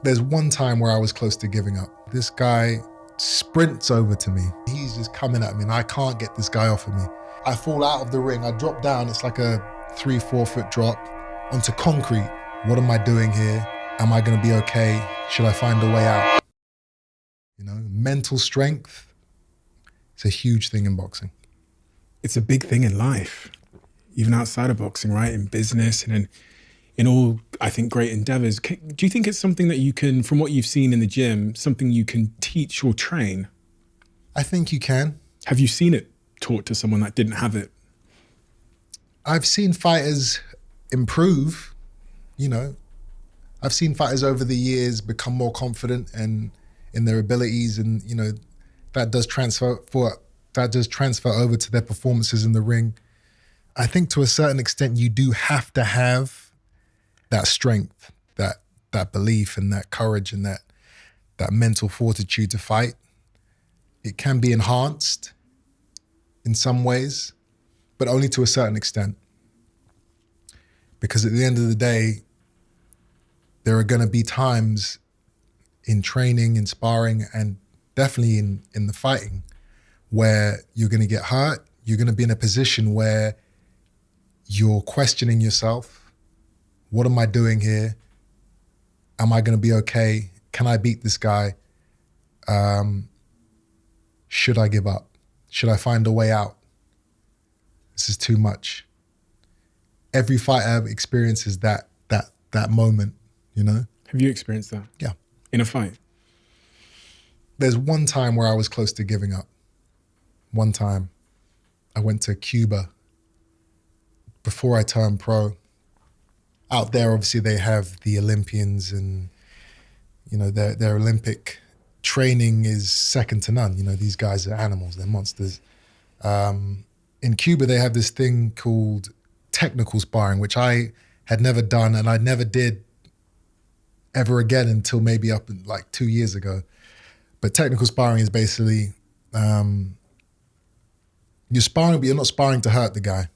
There's one time where I was close to giving up. This guy sprints over to me. He's just coming at me and I can't get this guy off of me. I fall out of the ring. I drop down. It's like a 3-4 foot drop onto concrete. What am I doing here? Am I going to be okay? Should I find a way out? You know, mental strength, it's a huge thing in boxing. It's a big thing in life, even outside of boxing, right? In business and in all, I think, great endeavors. Do you think it's something that you can, from what you've seen in the gym, something you can teach or train? I think you can. Have you seen it taught to someone that didn't have it? I've seen fighters improve, you know. I've seen fighters over the years become more confident and in their abilities, and you know that does transfer over to their performances in the ring. I think to a certain extent you do have to have that strength, that belief and that courage and that mental fortitude to fight. It can be enhanced in some ways, but only to a certain extent. Because at the end of the day, there are going to be times in training, in sparring, and definitely in the fighting where you're going to get hurt. You're going to be in a position where you're questioning yourself. What am I doing here? Am I going to be okay? Can I beat this guy? Should I give up? Should I find a way out? This is too much. Every fighter experiences that moment, you know? Have you experienced that? Yeah. In a fight? There's one time where I was close to giving up. One time I went to Cuba before I turned pro. Out there, obviously, they have the Olympians and, you know, their Olympic training is second to none. You know, these guys are animals, they're monsters. In Cuba, they have this thing called technical sparring, which I had never done and I never did ever again until maybe up in, like 2 years ago. But technical sparring is basically, you're sparring, but you're not sparring to hurt the guy.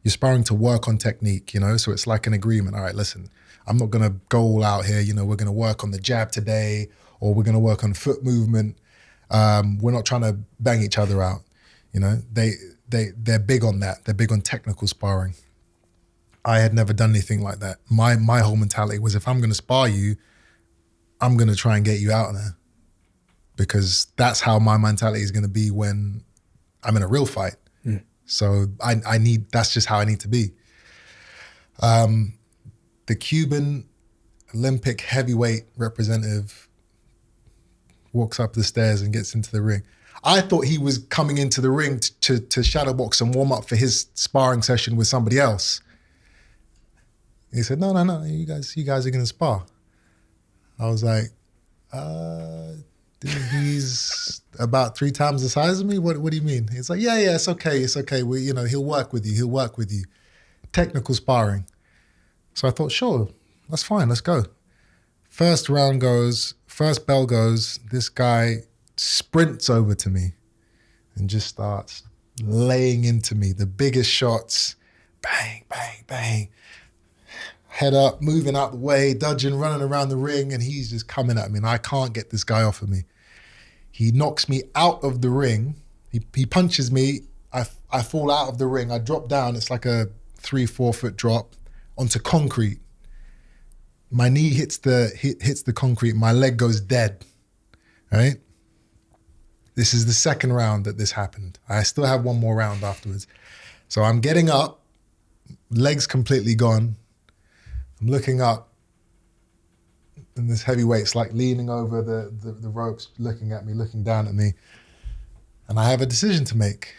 You're sparring to work on technique, you know? So it's like an agreement. All right, listen, I'm not gonna go all out here. You know, we're gonna work on the jab today, or we're gonna work on foot movement. We're not trying to bang each other out. You know, they're big on that. They're big on technical sparring. I had never done anything like that. My whole mentality was, if I'm gonna spar you, I'm gonna try and get you out of there. Because that's how my mentality is gonna be when I'm in a real fight. So that's just how I need to be. The Cuban Olympic heavyweight representative walks up the stairs and gets into the ring. I thought he was coming into the ring to shadow box and warm up for his sparring session with somebody else. He said, no, you guys are gonna spar. I was like, he's about 3 times the size of me? What do you mean? He's like, yeah, it's okay. He'll work with you. Technical sparring. So I thought, sure, that's fine, let's go. First bell goes, this guy sprints over to me and just starts laying into me. The biggest shots, bang, bang, bang. Head up, moving out the way, dodging, running around the ring, and he's just coming at me and I can't get this guy off of me. He knocks me out of the ring. He punches me. I fall out of the ring. I drop down. It's like a 3-4 foot drop onto concrete. My knee hits the concrete. My leg goes dead, right? This is the second round that this happened. I still have one more round afterwards. So I'm getting up, legs completely gone. I'm looking up, and this heavyweight's like leaning over the ropes, looking at me, looking down at me. And I have a decision to make.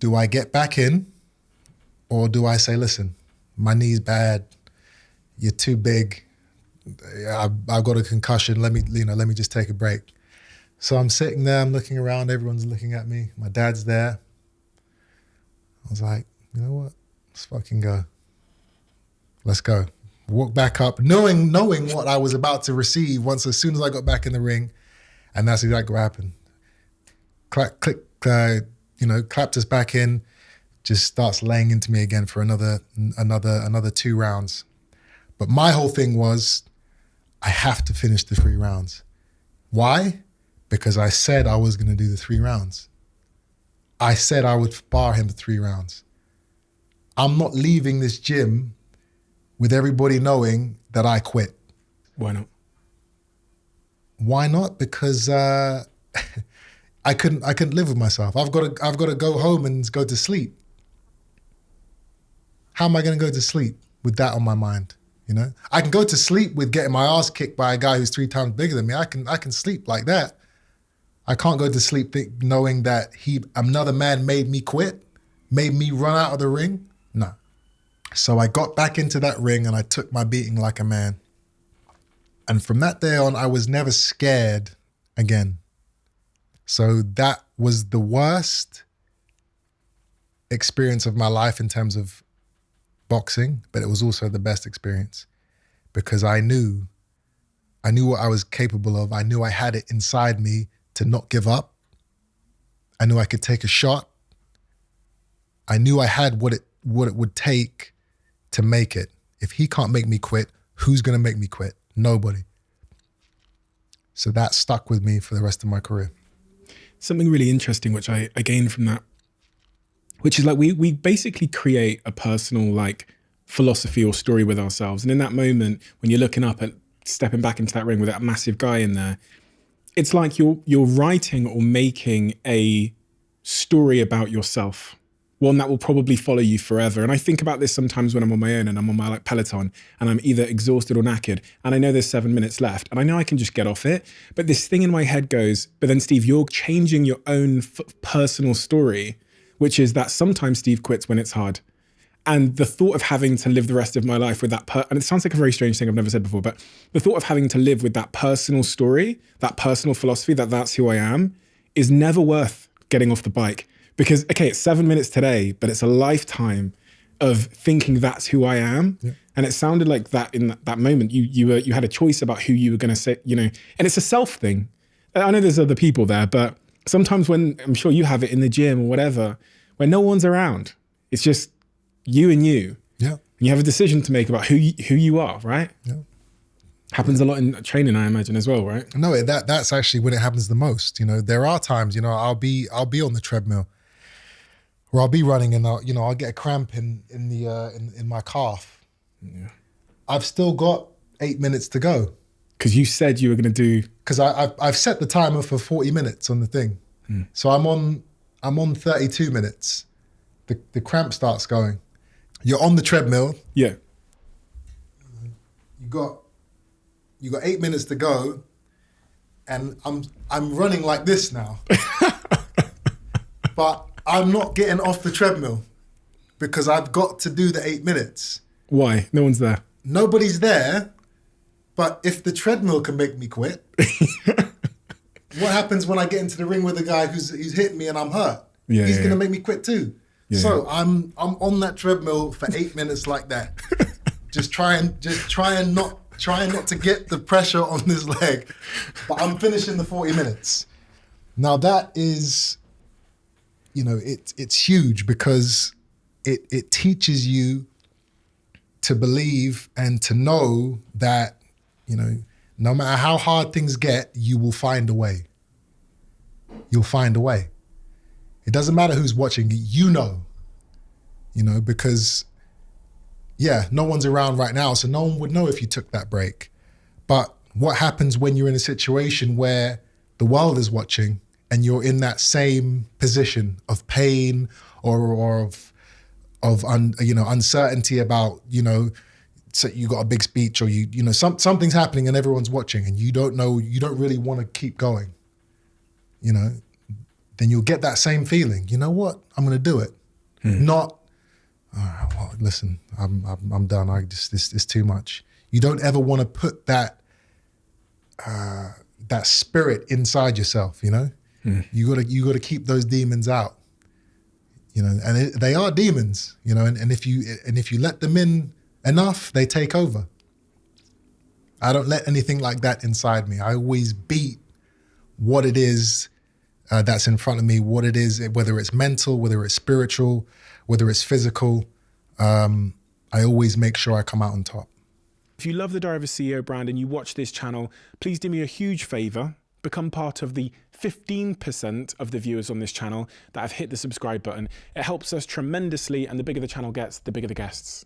Do I get back in, or do I say, listen, my knee's bad, you're too big, I've got a concussion, let me just take a break. So I'm sitting there, I'm looking around, everyone's looking at me, my dad's there. I was like, you know what, let's fucking go. Let's go. Walk back up, knowing what I was about to receive as soon as I got back in the ring. And that's exactly what happened. Clapped us back in, just starts laying into me again for another 2 rounds. But my whole thing was, I have to finish the 3 rounds. Why? Because I said I was going to do the 3 rounds. I said I would spar him for 3 rounds. I'm not leaving this gym with everybody knowing that I quit. Why not? Why not? Because I couldn't live with myself. I've got to go home and go to sleep. How am I going to go to sleep with that on my mind? You know, I can go to sleep with getting my ass kicked by a guy who's 3 times bigger than me. I can sleep like that. I can't go to sleep knowing that another man made me quit, made me run out of the ring. No. So I got back into that ring and I took my beating like a man. And from that day on, I was never scared again. So that was the worst experience of my life in terms of boxing, but it was also the best experience because I knew what I was capable of. I knew I had it inside me to not give up. I knew I could take a shot. I knew I had what it would take to make it. If he can't make me quit, who's going to make me quit? Nobody. So that stuck with me for the rest of my career. Something really interesting, which I gained from that, which is like we basically create a personal like philosophy or story with ourselves. And in that moment, when you're looking up and stepping back into that ring with that massive guy in there, it's like you're writing or making a story about yourself, one that will probably follow you forever. And I think about this sometimes when I'm on my own and I'm on my like Peloton and I'm either exhausted or knackered and I know there's 7 minutes left and I know I can just get off it. But this thing in my head goes, but then Steve, you're changing your own personal story, which is that sometimes Steve quits when it's hard. And the thought of having to live the rest of my life with that, and it sounds like a very strange thing I've never said before, but the thought of having to live with that personal story, that personal philosophy, that's who I am, is never worth getting off the bike. Because, okay, it's 7 minutes today, but it's a lifetime of thinking that's who I am. Yeah. And it sounded like that in that moment, you had a choice about who you were going to say, you know, and it's a self thing. I know there's other people there, but sometimes when, I'm sure you have it in the gym or whatever, when no one's around, it's just you and you. Yeah. And you have a decision to make about who you are, right? Yeah. Happens a lot in training, I imagine, as well, right? No, that's actually when it happens the most. You know, there are times, you know, I'll be on the treadmill or I'll be running and I'll get a cramp in my calf. Yeah. I've still got 8 minutes to go. Because you said you were going to do. Because I've set the timer for 40 minutes on the thing. So I'm on 32 minutes. The cramp starts going. You're on the treadmill. Yeah. You got 8 minutes to go, and I'm running like this now. But I'm not getting off the treadmill because I've got to do the 8 minutes. Why? No one's there. Nobody's there. But if the treadmill can make me quit, what happens when I get into the ring with a guy who's hitting me and I'm hurt? Yeah, He's gonna make me quit too. Yeah, so I'm on that treadmill for 8 minutes like that, just trying not to get the pressure on this leg, but I'm finishing the 40 minutes. Now that is, you know, it's huge because it teaches you to believe and to know that, you know, no matter how hard things get, you will find a way. You'll find a way. It doesn't matter who's watching, you know, because, yeah, no one's around right now, so no one would know if you took that break. But what happens when you're in a situation where the world is watching and you're in that same position of pain or of uncertainty about, you know, so you got a big speech or you know something's happening and everyone's watching and you don't really want to keep going, you know, then you'll get that same feeling. You know what? I'm going to do it. Not, all right, well, listen, I'm done. It's too much. You don't ever want to put that spirit inside yourself. You know, you got to keep those demons out. You know, and they are demons. You know, and if you let them in enough, they take over. I don't let anything like that inside me. I always beat what it is that's in front of me, what it is, whether it's mental, whether it's spiritual, whether it's physical. I always make sure I come out on top. If you love the Diary of a CEO brand and you watch this channel, please do me a huge favor. Become part of the 15% of the viewers on this channel that have hit the subscribe button. It helps us tremendously, and the bigger the channel gets, the bigger the guests.